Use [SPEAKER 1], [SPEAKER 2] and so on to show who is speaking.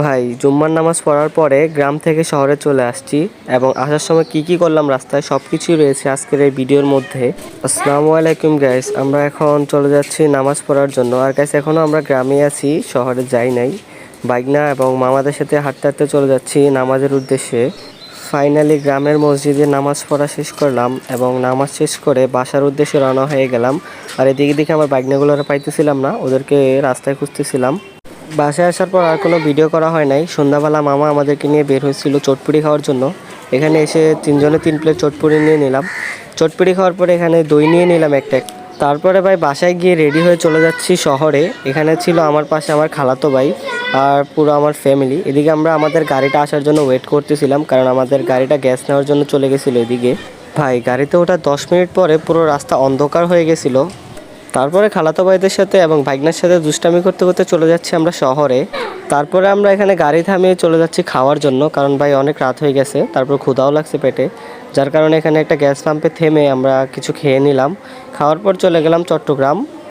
[SPEAKER 1] ভাই জুম্মার নামাজ পড়ার পরে গ্রাম থেকে শহরে চলে আসছি এবং আসার সময় কি করলাম রাস্তায় সব কিছুই রয়েছে আজকের এই ভিডিওর মধ্যে। আসসালামু আলাইকুম গাইস, আমরা এখন চলে যাচ্ছি নামাজ পড়ার জন্য। আর গাইস এখনও আমরা গ্রামে আছি, শহরে যাই নাই। বাইকনা এবং মামাদের সাথে হাঁটতে হাঁটতে চলে যাচ্ছি নামাজের উদ্দেশ্যে। ফাইনালি গ্রামের মসজিদে নামাজ পড়া শেষ করলাম এবং নামাজ শেষ করে বাসার উদ্দেশ্যে রওনা হয়ে গেলাম। আর এদিকে দিকে আমার বাইকনাগুলো পাইতেছিলাম না, ওদেরকে রাস্তায় খুঁজতেছিলাম। বাসায় আসার পর আর কোনো ভিডিও করা হয় নাই। সন্ধ্যাবেলা মামা আমাদেরকে নিয়ে বের হয়েছিল চটপুরি খাওয়ার জন্য। এখানে এসে তিনজনে 3 প্লেট চটপুরি নিয়ে নিলাম। চটপুরি খাওয়ার পরে এখানে দই নিয়ে নিলাম একটা। তারপরে ভাই বাসায় গিয়ে রেডি হয়ে চলে যাচ্ছি শহরে। এখানে ছিল আমার পাশে আমার খালাতো ভাই আর পুরো আমার ফ্যামিলি। এদিকে আমরা আমাদের গাড়িটা আসার জন্য ওয়েট করতেছিলাম, কারণ আমাদের গাড়িটা গ্যাস নেওয়ার জন্য চলে গেছিলো এদিকে। ভাই গাড়িতে ওঠা 10 মিনিট পরে পুরো রাস্তা অন্ধকার হয়ে গেছিলো। তারপরে খালাতো ভাইদের সাথে এবং ভাইগনার সাথে দুষ্টামি করতে করতে চলে যাচ্ছি আমরা শহরে। তারপরে আমরা এখানে গাড়ি থামিয়ে চলে যাচ্ছি খাওয়ার জন্য, কারণ ভাই অনেক রাত হয়ে গেছে, তারপর ক্ষুধাও লাগছে পেটে। যার কারণে এখানে একটা গ্যাস পাম্পে থেমে আমরা কিছু খেয়ে নিলাম। খাওয়ার পর চলে গেলাম চট্টগ্রাম।